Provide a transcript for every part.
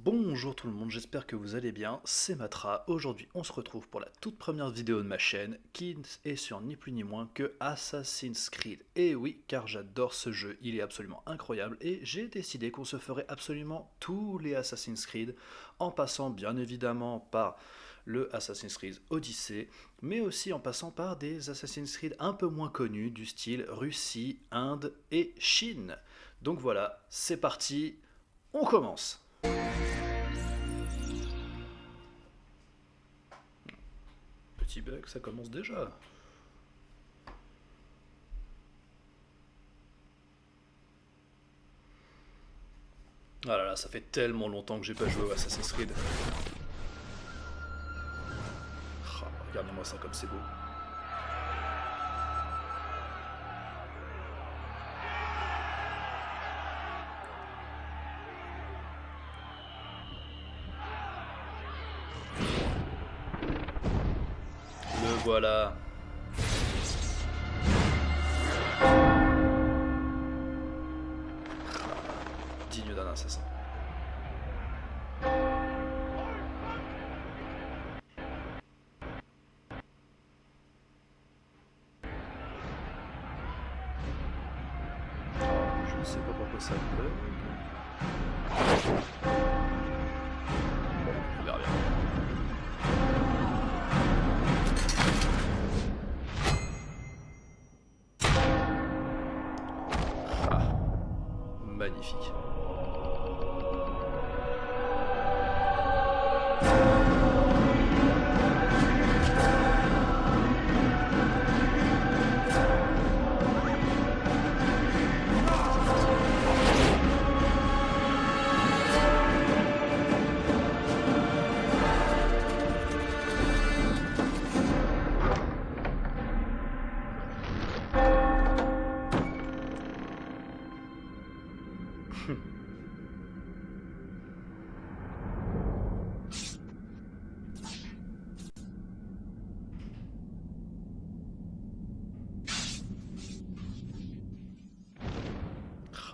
Bonjour tout le monde, j'espère que vous allez bien, c'est Matra. Aujourd'hui on se retrouve pour la toute première vidéo de ma chaîne qui est sur ni plus ni moins que Assassin's Creed. Et oui, car j'adore ce jeu, il est absolument incroyable et j'ai décidé qu'on se ferait absolument tous les Assassin's Creed en passant bien évidemment par le Assassin's Creed Odyssey, mais aussi en passant par des Assassin's Creed un peu moins connus du style Russie, Inde et Chine. Donc voilà, c'est parti, on commence. Petit bug, ça commence déjà. Ah là là, ça fait tellement longtemps que j'ai pas joué au Assassin's Creed. Oh, regardez-moi ça comme c'est beau. Le voilà. Digne d'un assassin. Je ne sais pas pourquoi ça bug. Bon, on verra bien. Ah, magnifique.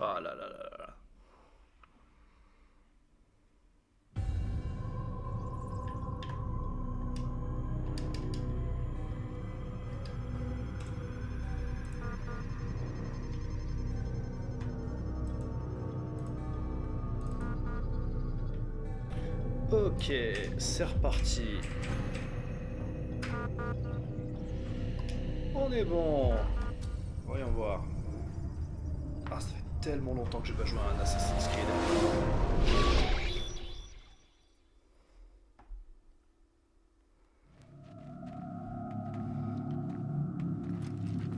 Ah là là là là. Ok, c'est reparti. On est bon. Voyons voir. Ah, ça fait tellement longtemps que j'ai pas joué à un Assassin's Creed.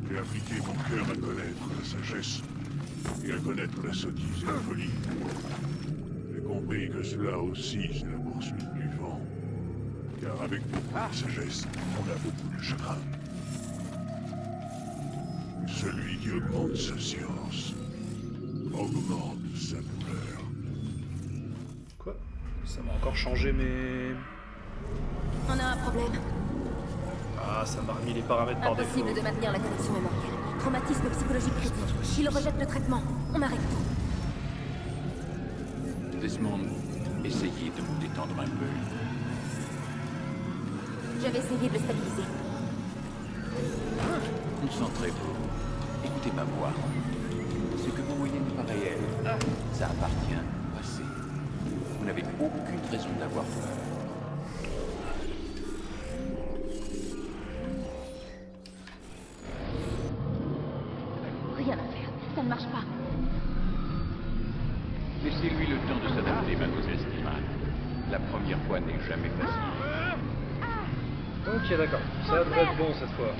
J'ai appliqué mon cœur à connaître la sagesse et à connaître la sottise et la folie. J'ai compris que cela aussi, c'est la poursuite du vent. Car avec beaucoup de sagesse, on a beaucoup de chagrin. Celui qui augmente sa science augmente sa douleur. Quoi? Ça m'a encore changé mes... On a un problème. Ah, ça m'a remis les paramètres par défaut. Impossible de maintenir la connexion mémorielle. Traumatisme psychologique critique. Il rejette le traitement. On arrête tout. Desmond, essayez de vous détendre un peu. J'avais essayé de le stabiliser. Concentrez-vous. Écoutez ma voix. Ce que vous voyez n'est pas réel. Ça appartient au passé. Vous n'avez aucune raison d'avoir peur. Rien à faire. Ça ne marche pas. Laissez-lui le temps de s'adapter, mademoiselle Stillman. La première fois n'est jamais facile. Ok, d'accord. Ça devrait être bon cette fois.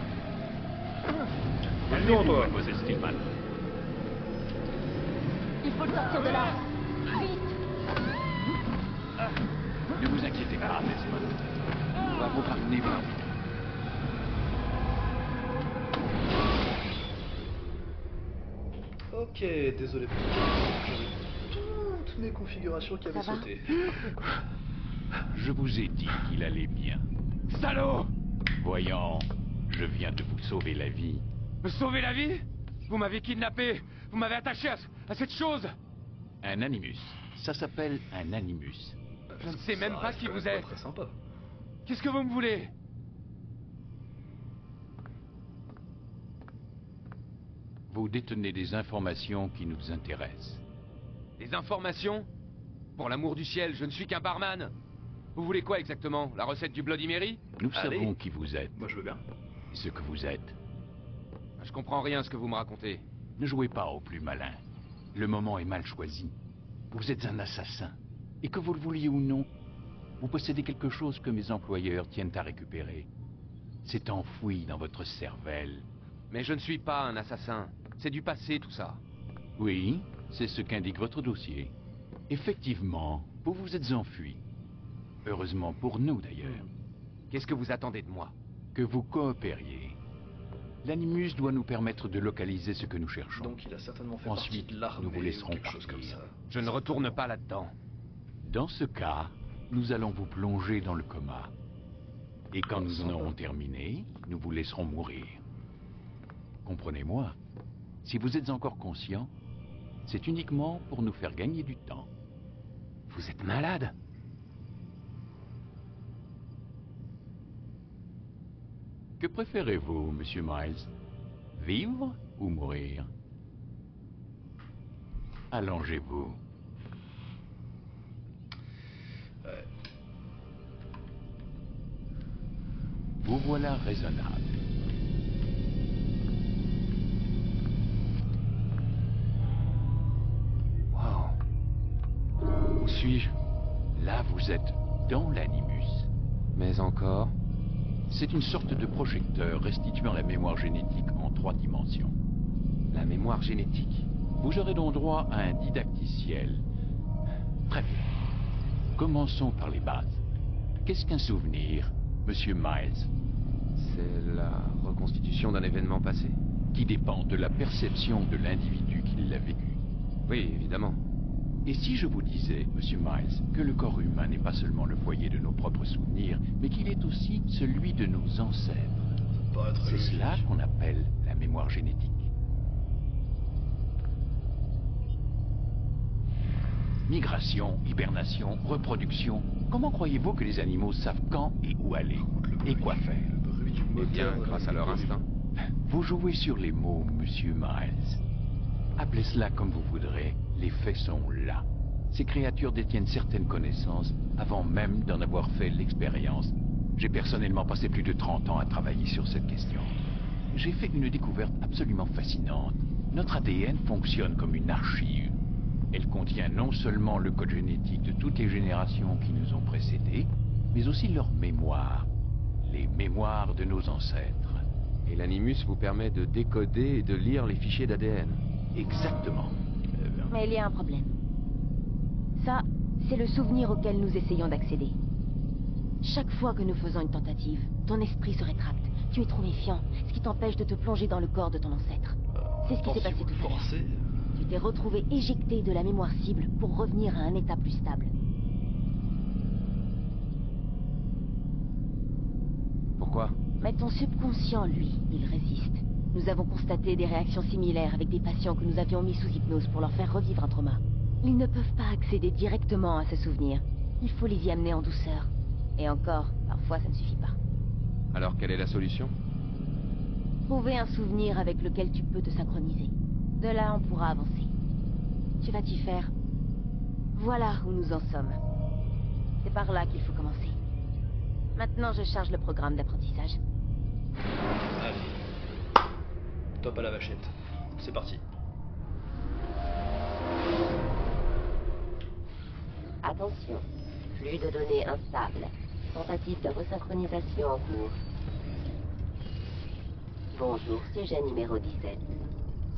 Calmez-vous, mademoiselle Stillman. Il faut le sortir de là. Vite. Ne vous inquiétez pas, Desmond. On va vous ramener vite. Ok, désolé pour j'avais toutes mes configurations qui avaient Ça va sauté. Je vous ai dit qu'il allait bien. Salaud! Voyons, je viens de vous sauver la vie. Me sauver la vie? Vous m'avez kidnappé! Vous m'avez attaché à cette chose! Un animus, Ça s'appelle un animus. Je ne sais même Ça pas reste qui quand vous même êtes. pas très sympa. Qu'est-ce que vous me voulez? Vous détenez des informations qui nous intéressent. Des informations? Pour l'amour du ciel, je ne suis qu'un barman. Vous voulez quoi exactement? La recette du Bloody Mary? Nous Allez. savons qui vous êtes, Moi je veux bien. et ce que vous êtes. Je comprends rien à ce que vous me racontez. Ne jouez pas au plus malin. Le moment est mal choisi. Vous êtes un assassin. Et que vous le vouliez ou non, vous possédez quelque chose que mes employeurs tiennent à récupérer. C'est enfoui dans votre cervelle. Mais je ne suis pas un assassin. C'est du passé tout ça. Oui, c'est ce qu'indique votre dossier. Effectivement, vous vous êtes enfui. Heureusement pour nous d'ailleurs. Qu'est-ce que vous attendez de moi? Que vous coopériez. L'animus doit nous permettre de localiser ce que nous cherchons. Donc il a certainement fait Ensuite, partie de l'armée nous vous laisserons ou quelque chose comme partir. ça. Je ne retourne pas là-dedans. Dans ce cas, nous allons vous plonger dans le coma. Et quand nous en aurons terminé, nous vous laisserons mourir. Comprenez-moi, si vous êtes encore conscient, c'est uniquement pour nous faire gagner du temps. Vous êtes malade? Que préférez-vous, Monsieur Miles? Vivre ou mourir? Allongez-vous. Vous voilà raisonnable. Wow. Où suis-je? Là, vous êtes dans l'animus. Mais encore? C'est une sorte de projecteur restituant la mémoire génétique en 3 dimensions. La mémoire génétique. Vous aurez donc droit à un didacticiel. Très bien. Commençons par les bases. Qu'est-ce qu'un souvenir, Monsieur Miles? C'est la reconstitution d'un événement passé. Qui dépend de la perception de l'individu qui l'a vécu. Oui, évidemment. Et si je vous disais, Monsieur Miles, que le corps humain n'est pas seulement le foyer de nos propres souvenirs, mais qu'il est aussi celui de nos ancêtres? Ça paraît très C'est logique. cela qu'on appelle la mémoire génétique. Migration, hibernation, reproduction. Comment croyez-vous que les animaux savent quand et où aller? Et quoi faire? Le bruit du Eh bien, moteur, grâce à leur instinct. Vous jouez sur les mots, Monsieur Miles. Appelez cela comme vous voudrez, les faits sont là. Ces créatures détiennent certaines connaissances avant même d'en avoir fait l'expérience. J'ai personnellement passé plus de 30 ans à travailler sur cette question. J'ai fait une découverte absolument fascinante. Notre ADN fonctionne comme une archive. Elle contient non seulement le code génétique de toutes les générations qui nous ont précédés, mais aussi leur mémoire, les mémoires de nos ancêtres. Et l'animus vous permet de décoder et de lire les fichiers d'ADN. Exactement. Mais il y a un problème. Ça, c'est le souvenir auquel nous essayons d'accéder. Chaque fois que nous faisons une tentative, ton esprit se rétracte. Tu es trop méfiant, ce qui t'empêche de te plonger dans le corps de ton ancêtre. C'est ce qui s'est passé tout à l'heure. Tu t'es retrouvé éjecté de la mémoire cible pour revenir à un état plus stable. Pourquoi? Mais ton subconscient, lui, il résiste. Nous avons constaté des réactions similaires avec des patients que nous avions mis sous hypnose pour leur faire revivre un trauma. Ils ne peuvent pas accéder directement à ce souvenir. Il faut les y amener en douceur. Et encore, parfois ça ne suffit pas. Alors quelle est la solution? Trouver un souvenir avec lequel tu peux te synchroniser. De là, on pourra avancer. Tu vas t'y faire. Voilà où nous en sommes. C'est par là qu'il faut commencer. Maintenant, je charge le programme d'apprentissage. Allez. Top à la vachette. C'est parti. Attention, flux de données instable. Tentative de resynchronisation en cours. Bonjour, sujet numéro 17.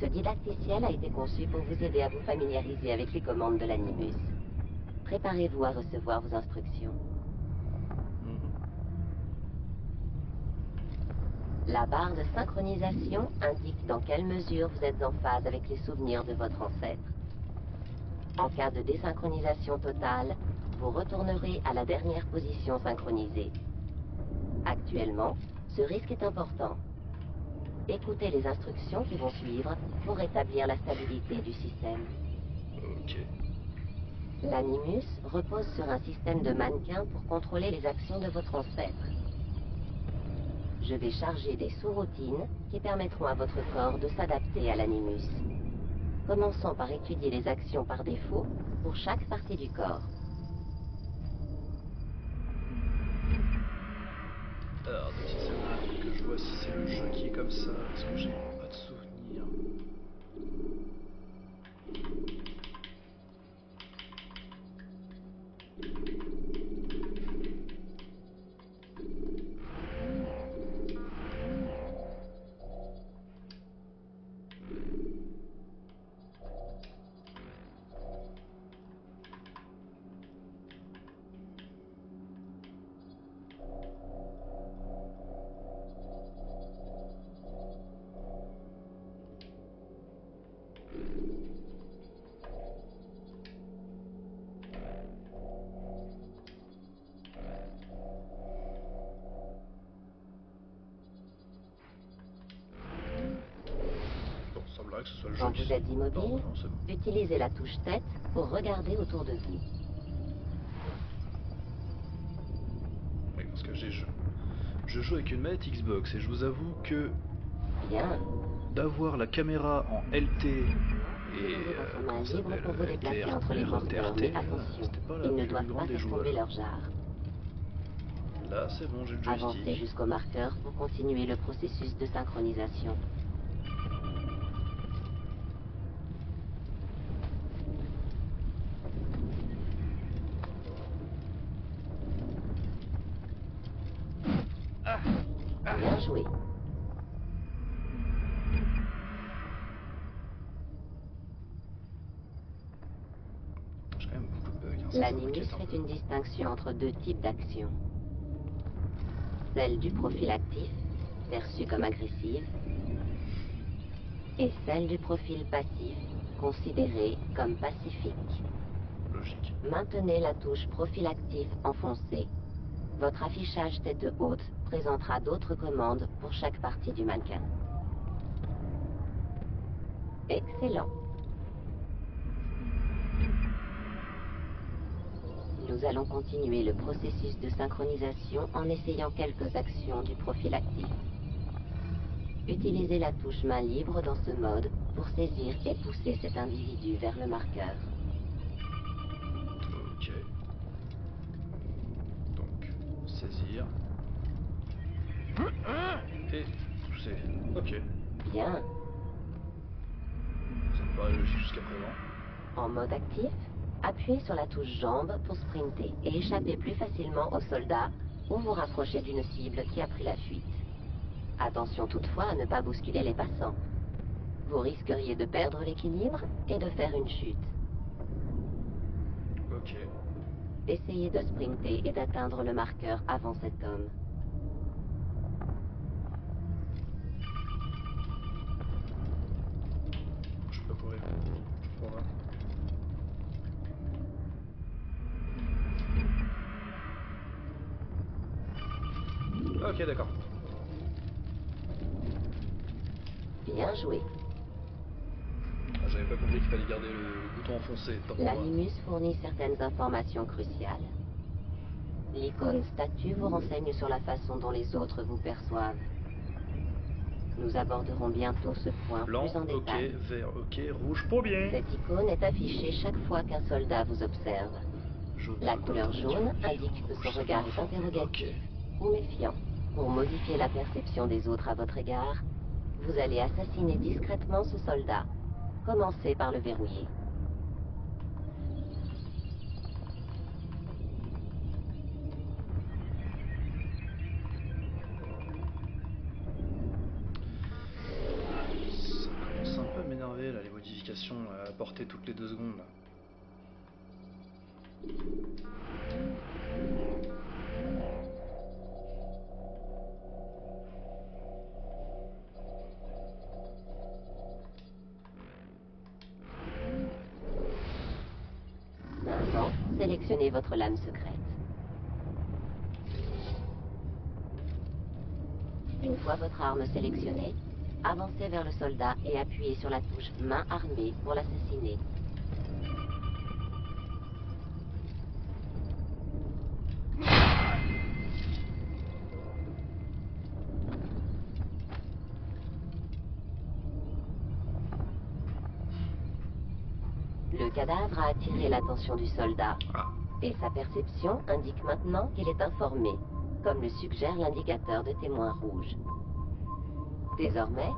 Ce didacticiel a été conçu pour vous aider à vous familiariser avec les commandes de l'animus. Préparez-vous à recevoir vos instructions. La barre de synchronisation indique dans quelle mesure vous êtes en phase avec les souvenirs de votre ancêtre. En cas de désynchronisation totale, vous retournerez à la dernière position synchronisée. Actuellement, ce risque est important. Écoutez les instructions qui vont suivre pour rétablir la stabilité du système. Ok. L'Animus repose sur un système de mannequins pour contrôler les actions de votre ancêtre. Je vais charger des sous-routines qui permettront à votre corps de s'adapter à l'Animus. Commençons par étudier les actions par défaut pour chaque partie du corps. Alors, 2 petites secondes que je vois si c'est le jeu qui est comme ça, parce que j'ai pas de souvenir. Que ce soit le jeu Quand qui... vous êtes Non, immobile, non, c'est bon. utilisez la touche tête pour regarder autour de vous. Oui, parce que je joue avec une manette Xbox et je vous avoue que Bien. d'avoir la caméra en LT et Votre comment main ça libre s'appelle, pour vous déplacer entre les porteurs, TRT, mais attention, c'était pas la ils ne plus doivent pas grande des faire tomber jouables. leur jarre. Là, c'est bon, j'ai le Avancez joystick. jusqu'au marqueur pour continuer le processus de synchronisation. Bien joué. J'ai quand même beaucoup de bugs. Hein, ça L'Animus m'inquiète un fait peu. une distinction entre 2 types d'actions. Celle du profil actif, perçue comme agressive, et celle du profil passif, considérée comme pacifique. Logique. Maintenez la touche profil actif enfoncée. Votre affichage tête haute présentera d'autres commandes pour chaque partie du mannequin. Excellent. Nous allons continuer le processus de synchronisation en essayant quelques actions du profil actif. Utilisez la touche main libre dans ce mode pour saisir et pousser cet individu vers le marqueur. Ok. Donc, saisir. Et pousser. Ok. Bien. Ça me paraît logique jusqu'à présent. En mode actif, appuyez sur la touche jambe pour sprinter et échapper plus facilement aux soldats ou vous rapprocher d'une cible qui a pris la fuite. Attention toutefois à ne pas bousculer les passants. Vous risqueriez de perdre l'équilibre et de faire une chute. Ok. Essayez de sprinter et d'atteindre le marqueur avant cet homme. Je peux pas courir. Je crois pas. Ok, d'accord. Bien joué. Ah, j'avais pas compris qu'il fallait garder le bouton enfoncé. Tant pour moi. L'Animus fournit certaines informations cruciales. L'icône statue vous renseigne sur la façon dont les autres vous perçoivent. Nous aborderons bientôt ce point Blanc, plus en ok, détail. vert, ok, rouge pour bien. Cette icône est affichée chaque fois qu'un soldat vous observe. Jaune, La faut couleur pas jaune interroger. indique que Rouge, son ça regard me est confond. interrogatif Ok. ou méfiant. Pour modifier la perception des autres à votre égard, vous allez assassiner discrètement ce soldat. Commencez par le verrouiller. Ça commence un peu à m'énerver là, les modifications apportées toutes les 2 secondes. Là. Maintenant, sélectionnez votre lame secrète. Une fois votre arme sélectionnée, avancez vers le soldat et appuyez sur la touche main armée pour l'assassiner. cadavre a attiré l'attention du soldat. Ah. Et sa perception indique maintenant qu'il est informé, comme le suggère l'indicateur de témoin rouge. Désormais,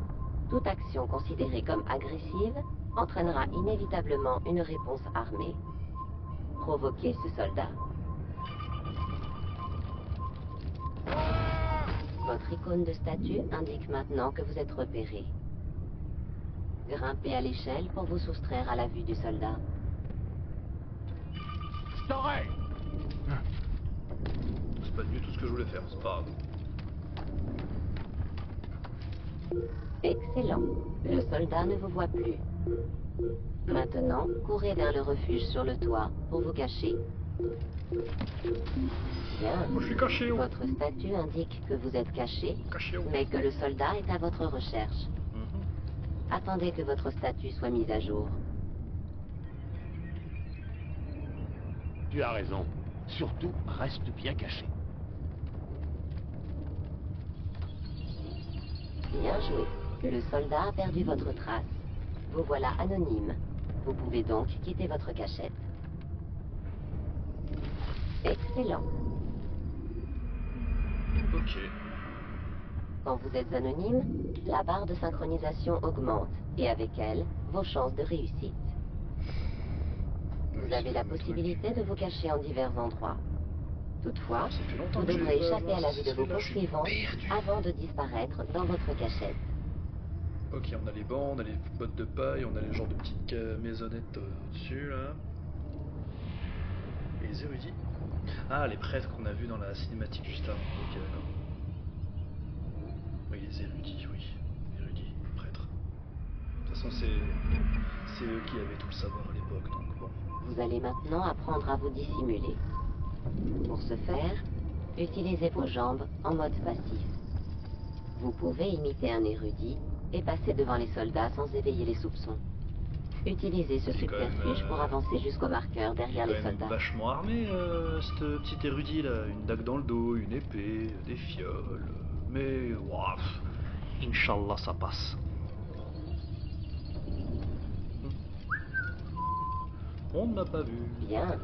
toute action considérée comme agressive entraînera inévitablement une réponse armée. Provoquez ce soldat. Votre icône de statut indique maintenant que vous êtes repéré. Grimpez à l'échelle pour vous soustraire à la vue du soldat. Je t'aurai! C'est pas du tout ce que je voulais faire, c'est pas grave. Excellent. Le soldat ne vous voit plus. Maintenant, courez vers le refuge sur le toit pour vous cacher. Bien. Moi je suis caché, oh. Votre statut indique que vous êtes caché, Caché, oh. mais que le soldat est à votre recherche. Mhm. Attendez que votre statut soit mis à jour. Tu as raison. Surtout, reste bien caché. Bien joué. Le soldat a perdu votre trace. Vous voilà anonyme. Vous pouvez donc quitter votre cachette. Excellent. Ok. Quand vous êtes anonyme, la barre de synchronisation augmente et avec elle, vos chances de réussite. Vous avez la possibilité de vous cacher en divers endroits. Toutefois, Ça fait longtemps vous que j'ai devrez pas échapper voir à la vue de vos celui-là, je suis poursuivants perdu. avant de disparaître dans votre cachette. Ok, on a les bancs, on a les bottes de paille, on a les genres de petites maisonnettes au-dessus là. Et les érudits. Ah, les prêtres qu'on a vus dans la cinématique juste avant. Ok, d'accord. Oui, les érudits, oui. Érudits, prêtres. De toute façon, c'est eux qui avaient tout le savoir à l'époque, donc bon. Vous allez maintenant apprendre à vous dissimuler. Pour ce faire, utilisez vos jambes en mode passif. Vous pouvez imiter un érudit et passer devant les soldats sans éveiller les soupçons. Utilisez ce C'est quand même, subterfuge pour avancer jusqu'au marqueur derrière les Quand même soldats. vachement armé, ce petit érudit là. Une dague dans le dos, une épée, des fioles. Mais, waouh, Inch'Allah, ça passe. On ne m'a pas vu. Bien.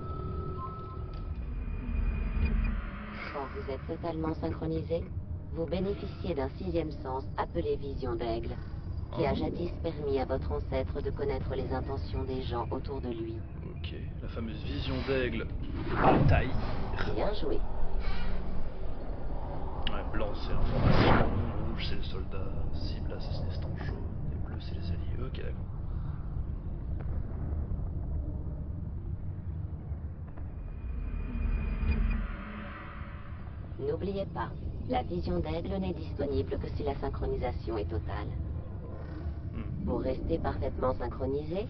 Quand vous êtes totalement synchronisé, vous bénéficiez d'un sixième sens appelé vision d'aigle, qui a jadis permis à votre ancêtre de connaître les intentions des gens autour de lui. Ok, la fameuse vision d'aigle. Bataille. Bien joué. Ouais, blanc c'est l'information, rouge c'est le soldat, cible assassiné c'est en jaune, et bleu c'est les alliés. Ok, d'accord. N'oubliez pas, la vision d'aigle n'est disponible que si la synchronisation est totale. Pour rester parfaitement synchronisé,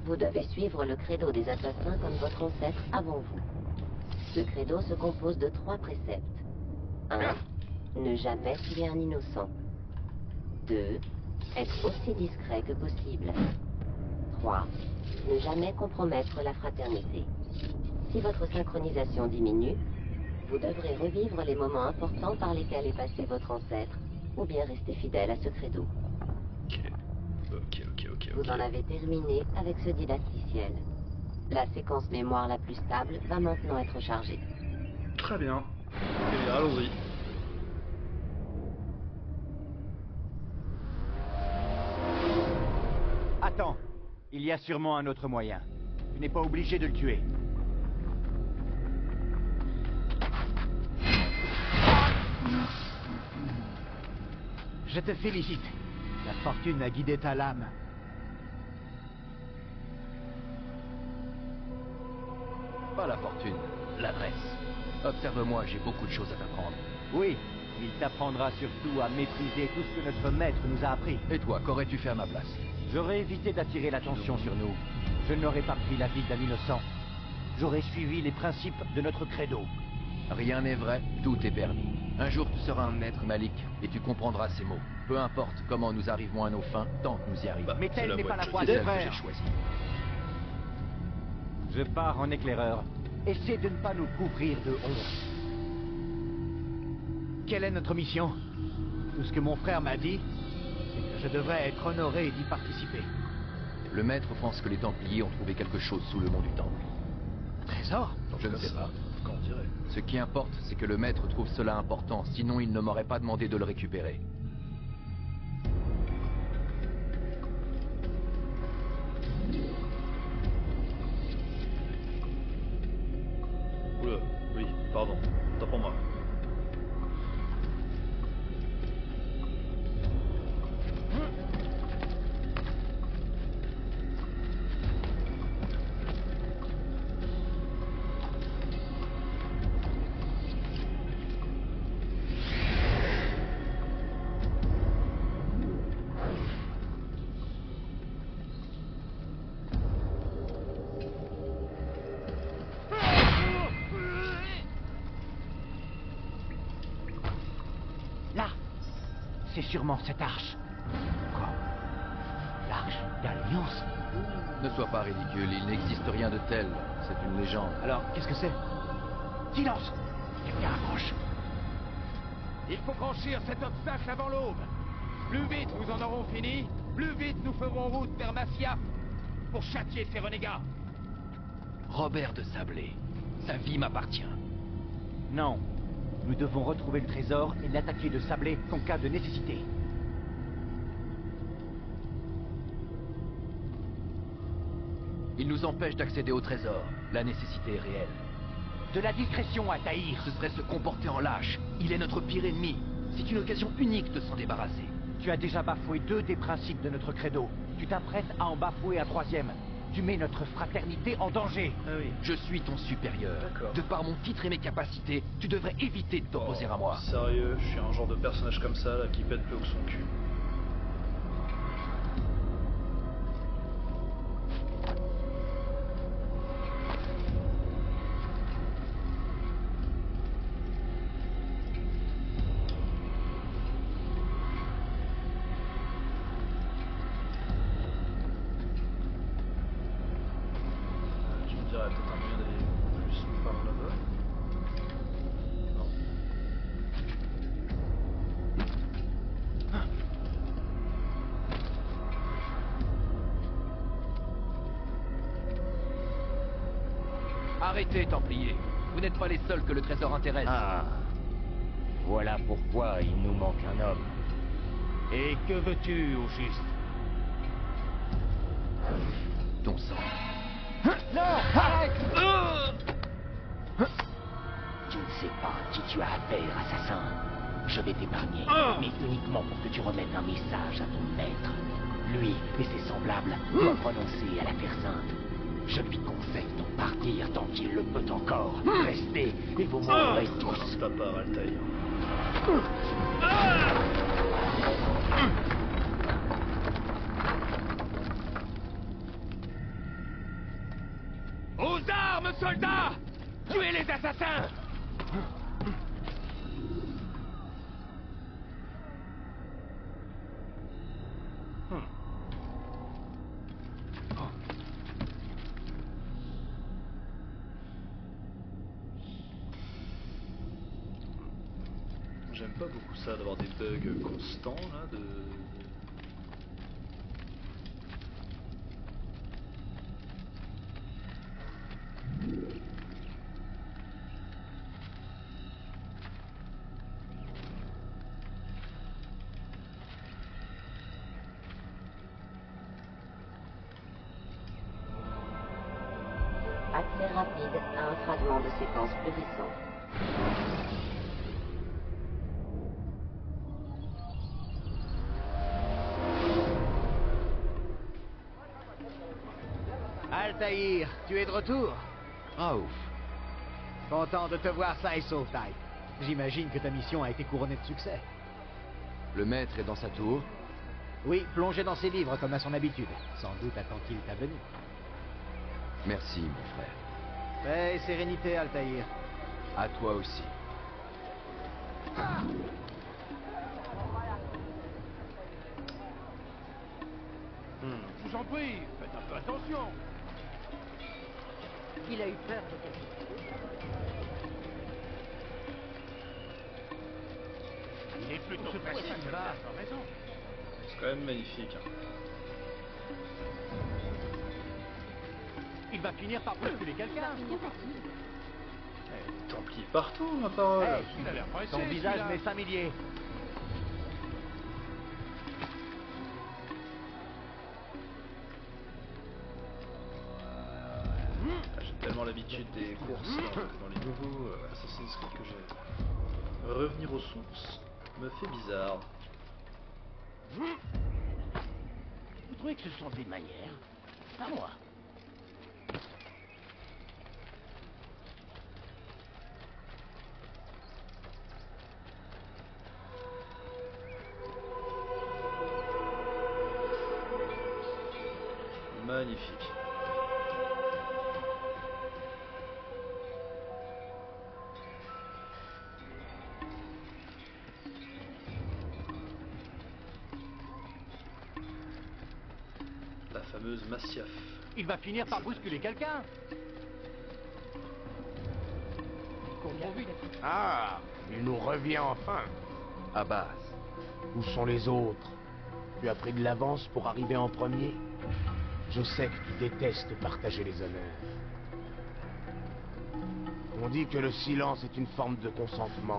vous devez suivre le credo des assassins comme votre ancêtre avant vous. Ce credo se compose de 3 préceptes. 1. Ne jamais tuer un innocent. 2. Être aussi discret que possible. 3. Ne jamais compromettre la fraternité. Si votre synchronisation diminue, vous devrez revivre les moments importants par lesquels est passé votre ancêtre, ou bien rester fidèle à ce credo. Ok. Vous en avez terminé avec ce didacticiel. La séquence mémoire la plus stable va maintenant être chargée. Très bien. Et allons-y. Attends, il y a sûrement un autre moyen. Tu n'es pas obligé de le tuer. Je te félicite. La fortune a guidé ta lame. Pas la fortune, l'adresse. Observe-moi, j'ai beaucoup de choses à t'apprendre. Oui, il t'apprendra surtout à maîtriser tout ce que notre maître nous a appris. Et toi, qu'aurais-tu fait à ma place? J'aurais évité d'attirer l'attention sur nous. Je n'aurais pas pris la vie d'un innocent. J'aurais suivi les principes de notre credo. Rien n'est vrai, tout est permis. Un jour tu seras un maître Malik, et tu comprendras ces mots. Peu importe comment nous arrivons à nos fins, tant que nous y arrivons. Mais c'est telle la n'est voie pas de la voie Jedi des Dev que frères. j'ai choisi. Je pars en éclaireur. Essaie de ne pas nous couvrir de honte. Quelle est notre mission? Tout ce que mon frère m'a dit, c'est que je devrais être honoré d'y participer. Le maître pense que les Templiers ont trouvé quelque chose sous le mont du Temple. Un trésor? Je ne sais pas. Quand on dirait. Ce qui importe, c'est que le maître trouve cela important, sinon il ne m'aurait pas demandé de le récupérer. Oula, oui, pardon. Tant pour moi. Là! C'est sûrement cette arche. Quoi? L'arche d'Alliance? Ne sois pas ridicule, il n'existe rien de tel. C'est une légende. Alors, qu'est-ce que c'est? Silence! Quelqu'un approche. Il faut franchir cet obstacle avant l'aube. Plus vite nous en aurons fini, plus vite nous ferons route vers Mafia pour châtier ces renégats. Robert de Sablé, sa vie m'appartient. Non. Nous devons retrouver le trésor et l'attaquer de sablé en cas de nécessité. Il nous empêche d'accéder au trésor. La nécessité est réelle. De la discrétion, Altaïr. Ce serait se comporter en lâche. Il est notre pire ennemi. C'est une occasion unique de s'en débarrasser. Tu as déjà bafoué 2 des principes de notre credo. Tu t'apprêtes à en bafouer un 3e. Tu mets notre fraternité en danger. Ah oui. Je suis ton supérieur. D'accord. De par mon titre et mes capacités, tu devrais éviter de t'opposer à moi. Sérieux, je suis un genre de personnage comme ça là qui pète plus haut que son cul. Je me dirais peut-être un moyen d'aller plus par là-bas. Non. Arrêtez, Templiers. Vous n'êtes pas les seuls que le trésor intéresse. Ah. Voilà pourquoi il nous manque un homme. Et que veux-tu, au juste? Ton sang. Non! Arrête! Tu ne sais pas à qui tu as affaire, assassin. Je vais t'épargner, mais uniquement pour que tu remettes un message à ton maître. Lui et ses semblables doivent renoncer à la Terre Sainte. Je lui conseille d'en partir tant qu'il le peut encore. Restez et vous mourrez tous. Ta part, Altaïr. Aux armes, soldats! Tuez les assassins! J'aime pas beaucoup ça d'avoir des bugs constants là de. Accès rapide à un fragment de séquence plus récent. Altaïr, tu es de retour? Ah ouf. Content de te voir ça et sauf taille. J'imagine que ta mission a été couronnée de succès. Le maître est dans sa tour. Oui, plongé dans ses livres comme à son habitude. Sans doute attend-il ta venue. Merci, mon frère. Paix et sérénité, Altaïr. À toi aussi. Je vous en prie, faites un peu attention. Il a eu peur de quelque chose. Il est plutôt facile, a raison. C'est quand même magnifique. Hein. vas finir par bousculer quelqu'un. Templier partout, ma parole. Hey, Il a l'air pressé, ton visage celui-là. m'est familier. J'ai tellement l'habitude des courses dans les nouveaux Assassin's Creed que j'ai. Revenir aux sources me fait bizarre. Vous trouvez que ce sont des manières? Pas moi. Magnifique. La fameuse Masyaf. Il va finir par bousculer quelqu'un. Ah, il nous revient enfin. Abbas. Où sont les autres? Tu as pris de l'avance pour arriver en premier? Je sais que tu détestes partager les honneurs. On dit que le silence est une forme de consentement.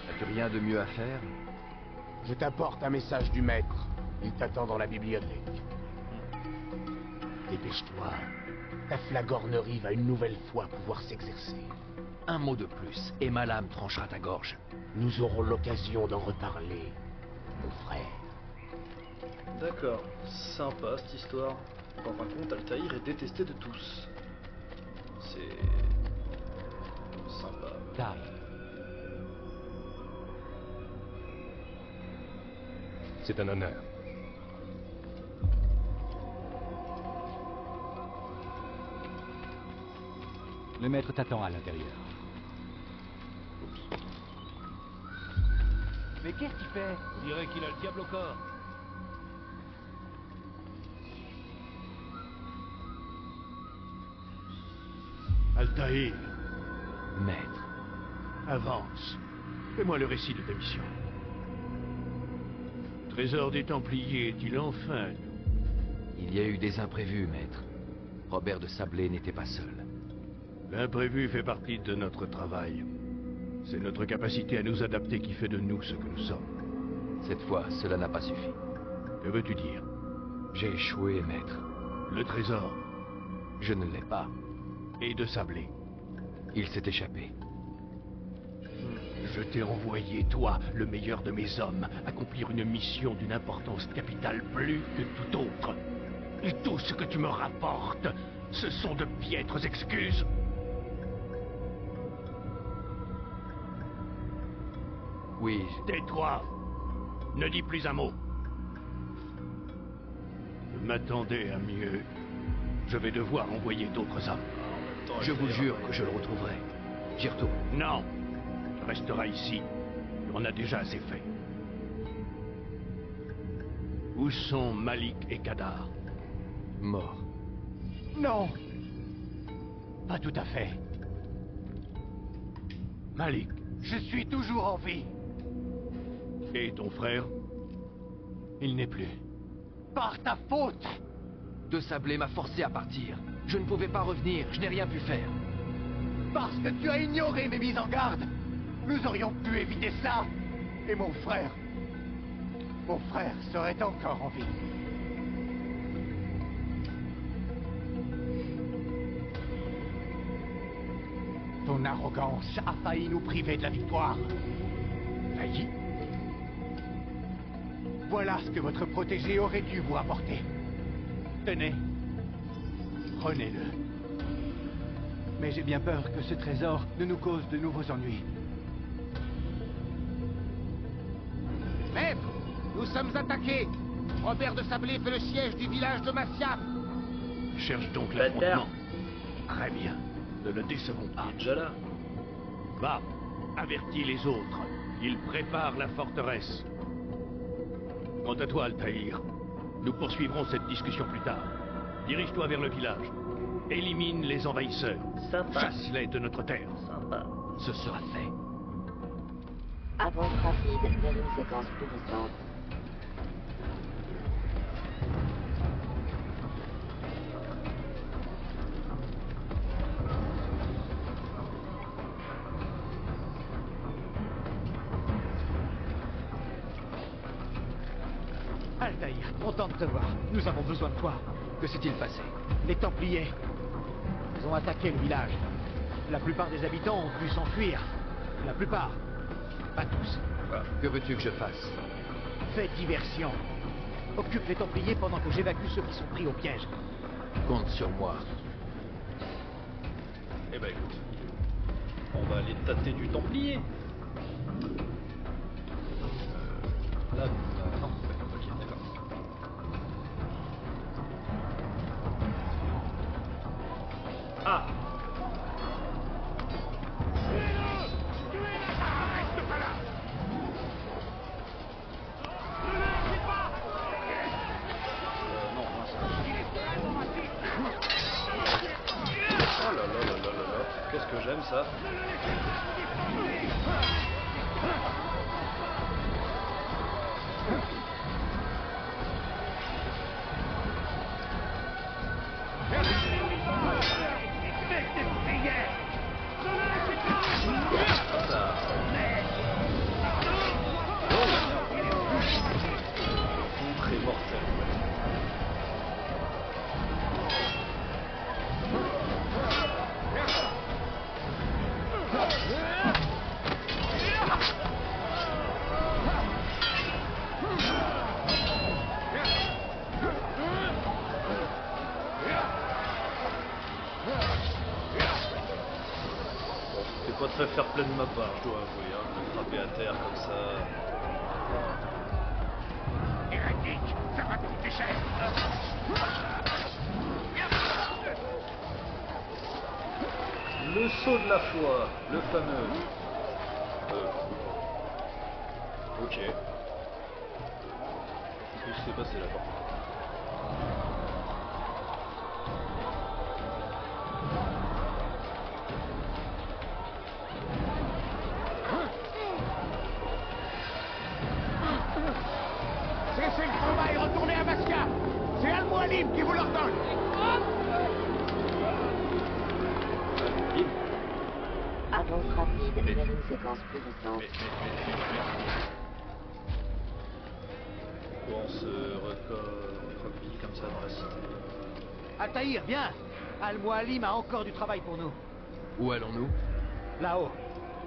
N'as-tu rien de mieux à faire? Je t'apporte un message du maître. Il t'attend dans la bibliothèque. Dépêche-toi. Ta flagornerie va une nouvelle fois pouvoir s'exercer. Un mot de plus, et ma lame tranchera ta gorge. Nous aurons l'occasion d'en reparler, mon frère. D'accord, sympa cette histoire. En fin de compte, Altaïr est détesté de tous. C'est... sympa. Là. C'est un honneur. Le maître t'attend à l'intérieur. Mais qu'est-ce qu'il fait? On dirait qu'il a le diable au corps. Altaïr, Maître. avance. Fais-moi le récit de ta mission. Trésor des Templiers est-il enfin nous? Il y a eu des imprévus, maître. Robert de Sablé n'était pas seul. L'imprévu fait partie de notre travail. C'est notre capacité à nous adapter qui fait de nous ce que nous sommes. Cette fois, cela n'a pas suffi. Que veux-tu dire? J'ai échoué, maître. Le trésor Je ne l'ai pas. et de Sablé. Il s'est échappé. Je t'ai envoyé, toi, le meilleur de mes hommes, accomplir une mission d'une importance capitale plus que tout autre. Et tout ce que tu me rapportes, ce sont de piètres excuses. Oui, Tais-toi. Ne dis plus un mot. Je m'attendais à mieux. Je vais devoir envoyer d'autres hommes. je vous jure que je le retrouverai. J'y retourne. Non. Tu resteras ici. On a déjà assez fait. Où sont Malik et Kadar? Mort. Non! Pas tout à fait. Malik. Je suis toujours en vie. Et ton frère? Il n'est plus. Par ta faute! De Sablé m'a forcé à partir. Je ne pouvais pas revenir, je n'ai rien pu faire. Parce que tu as ignoré mes mises en garde. Nous aurions pu éviter ça. Et mon frère serait encore en vie. Ton arrogance a failli nous priver de la victoire. Failli? Voilà ce que votre protégé aurait dû vous apporter. Tenez. Prenez-le. Mais j'ai bien peur que ce trésor ne nous cause de nouveaux ennuis. Maître, nous sommes attaqués. Robert de Sablé fait le siège du village de Masyaf. Cherche donc l'affrontement. Très bien. Ne le décevons pas. Il est déjà là. Va, avertis les autres. Ils préparent la forteresse. Quant à toi, Altaïr, nous poursuivrons cette discussion plus tard. Dirige-toi vers le village. Élimine les envahisseurs. Sympa. Chasse-les de notre terre. Sympa. Ce sera fait. Avance rapide vers une séquence plus récente. Altaïr, content de te voir. Nous avons besoin de toi. Que s'est-il passé? Les Templiers. Ils ont attaqué le village. La plupart des habitants ont pu s'enfuir. La plupart. Pas tous. Que veux-tu que je fasse? Fais diversion. Occupe les Templiers pendant que j'évacue ceux qui sont pris au piège. Compte sur moi. Eh ben écoute, on va aller tâter du Templier. Là, non, ok, d'accord. Ah! Non, mince. Oh là là là là là là, qu'est-ce que j'aime ça. Très mortel. C'est pas très fair play de ma part, je dois avouer, hein, de me frapper à terre comme ça. Hérétique, ça va te coûter cher. Le saut de la foi, le fameux. Ok. Qu'est-ce qui s'est passé là-bas? Cessez le combat et retournez à Masca. C'est Al-Mualim qui vous l'ordonne. Avance rapide vers une séquence plus récente. Pourquoi on se recopie comme ça dans la cité? Altaïr, viens. Al-Mualim a encore du travail pour nous. Où allons-nous? Là-haut,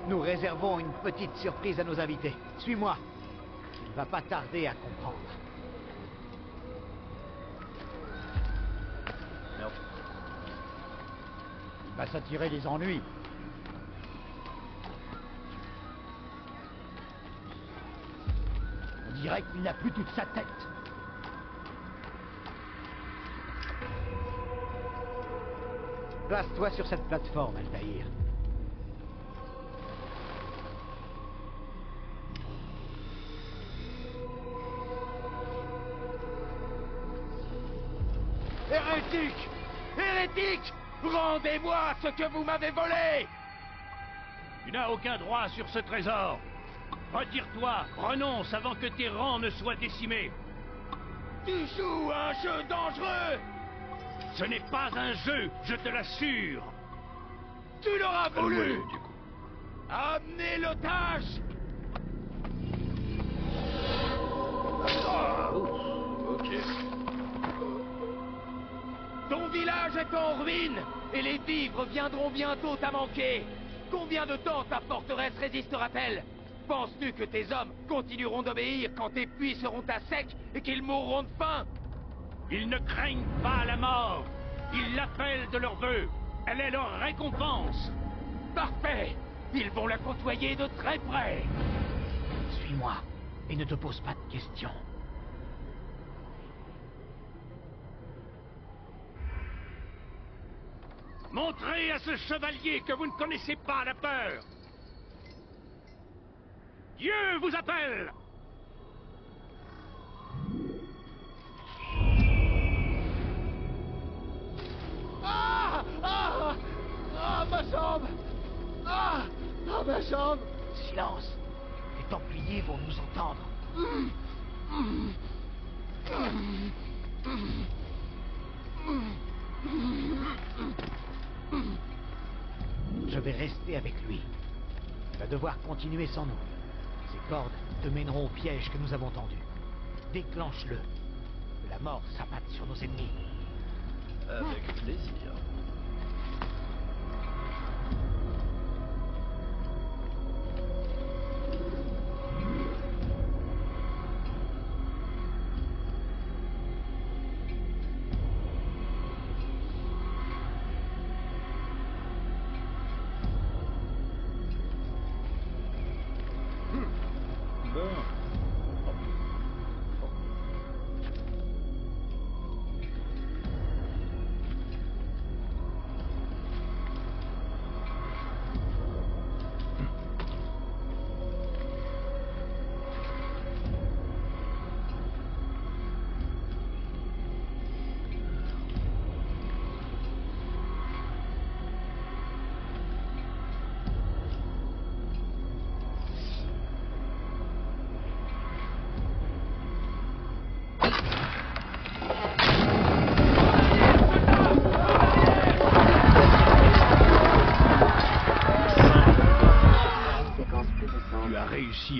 nous réservons une petite surprise à nos invités. Suis-moi. Il ne va pas tarder à comprendre. Merde. Il va s'attirer des ennuis. On dirait qu'il n'a plus toute sa tête. Place-toi sur cette plateforme, Altaïr. Hérétique! Hérétique! Rendez-moi ce que vous m'avez volé! Tu n'as aucun droit sur ce trésor. Retire-toi, renonce avant que tes rangs ne soient décimés. Tu joues à un jeu dangereux! Ce n'est pas un jeu, je te l'assure. Tu l'auras voulu! Du coup. Amenez l'otage! Ah, ok. Ton village est en ruine, et les vivres viendront bientôt à manquer. Combien de temps ta forteresse résistera-t-elle? Penses-tu que tes hommes continueront d'obéir quand tes puits seront à sec et qu'ils mourront de faim? Ils ne craignent pas la mort. Ils l'appellent de leur vœu. Elle est leur récompense. Parfait! Ils vont la côtoyer de très près. Suis-moi et ne te pose pas de questions. Montrez à ce chevalier que vous ne connaissez pas la peur. Dieu vous appelle. Ah! Ah! Ah, ma jambe! Ah! Ah, ma jambe! Silence. Les Templiers vont nous entendre. Je vais rester avec lui. Il va devoir continuer sans nous. Ces cordes te mèneront au piège que nous avons tendu. Déclenche-le. Que la mort s'abatte sur nos ennemis. Avec plaisir.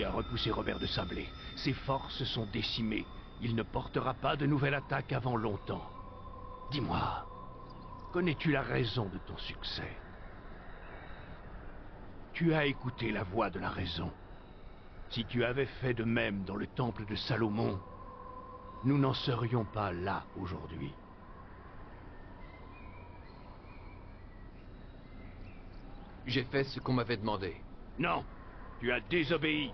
À repousser Robert de Sablé. Ses forces sont décimées. Il ne portera pas de nouvelle attaque avant longtemps. Dis-moi, connais-tu la raison de ton succès? Tu as écouté la voix de la raison. Si tu avais fait de même dans le temple de Salomon, nous n'en serions pas là aujourd'hui. J'ai fait ce qu'on m'avait demandé. Non, tu as désobéi.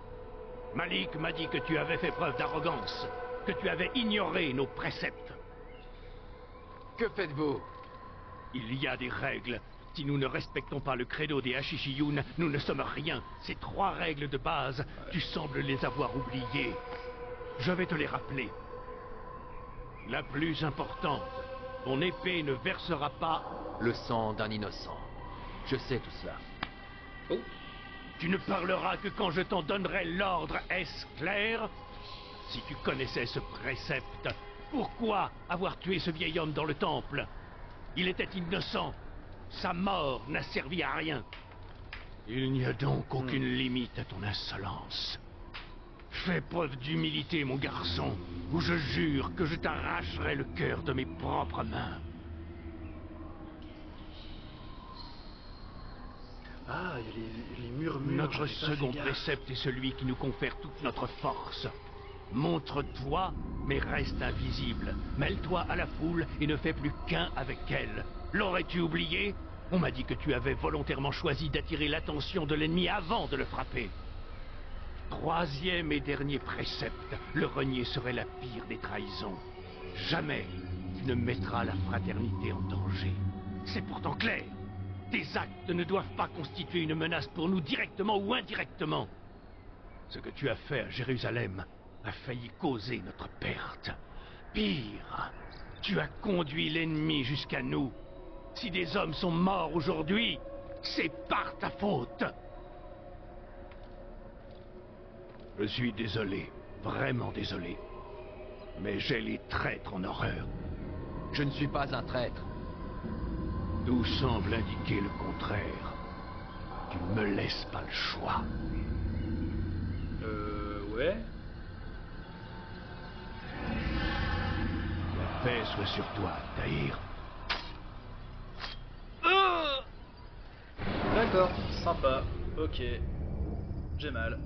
Malik m'a dit que tu avais fait preuve d'arrogance, que tu avais ignoré nos préceptes. Que faites-vous? Il y a des règles. Si nous ne respectons pas le credo des Hashishiyun, nous ne sommes rien. Ces 3 règles de base, tu sembles les avoir oubliées. Je vais te les rappeler. La plus importante, ton épée ne versera pas le sang d'un innocent. Je sais tout cela. Oh. Tu ne parleras que quand je t'en donnerai l'ordre, est-ce clair? Si tu connaissais ce précepte, pourquoi avoir tué ce vieil homme dans le temple? Il était innocent. Sa mort n'a servi à rien. Il n'y a donc aucune limite à ton insolence. Fais preuve d'humilité, mon garçon, ou je jure que je t'arracherai le cœur de mes propres mains. Ah, il y a les murmures. Notre second précepte est celui qui nous confère toute notre force. Montre-toi, mais reste invisible. Mêle-toi à la foule et ne fais plus qu'un avec elle. L'aurais-tu oublié? On m'a dit que tu avais volontairement choisi d'attirer l'attention de l'ennemi avant de le frapper. 3e et dernier précepte, le renier serait la pire des trahisons. Jamais tu ne mettras la fraternité en danger. C'est pourtant clair. Tes actes ne doivent pas constituer une menace pour nous directement ou indirectement. Ce que tu as fait à Jérusalem a failli causer notre perte. Pire, tu as conduit l'ennemi jusqu'à nous. Si des hommes sont morts aujourd'hui, c'est par ta faute. Je suis désolé, vraiment désolé. Mais j'ai les traîtres en horreur. Je ne suis pas un traître. Tout semble indiquer le contraire. Tu ne me laisses pas le choix. Ouais. La paix soit sur toi, Tahir. D'accord, sympa. Ok. J'ai mal.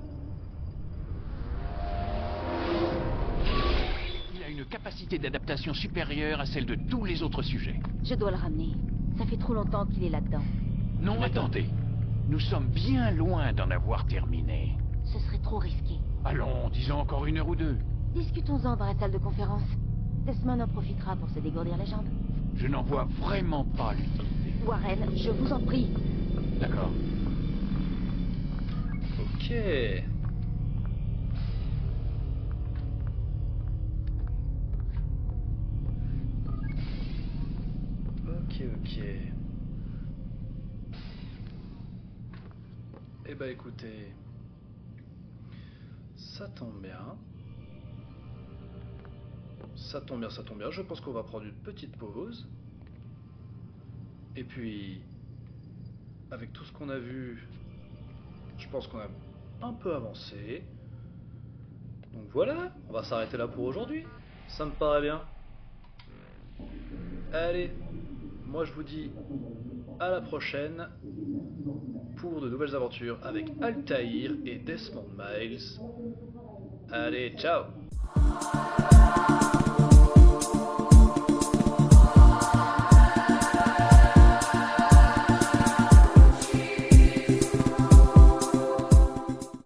Il a une capacité d'adaptation supérieure à celle de tous les autres sujets. Je dois le ramener. Ça fait trop longtemps qu'il est là-dedans. Non, attendez. Nous sommes bien loin d'en avoir terminé. Ce serait trop risqué. Allons, disons encore 1 heure ou 2. Discutons-en dans la salle de conférence. Desmond en profitera pour se dégourdir les jambes. Je n'en vois vraiment pas l'utilité. Warren, je vous en prie. D'accord. Ok. Ok. Eh ben écoutez, ça tombe bien. Ça tombe bien. Je pense qu'on va prendre une petite pause. Et puis, avec tout ce qu'on a vu, je pense qu'on a un peu avancé. Donc voilà, on va s'arrêter là pour aujourd'hui. Ça me paraît bien. Allez, moi je vous dis à la prochaine pour de nouvelles aventures avec Altaïr et Desmond Miles. Allez, ciao!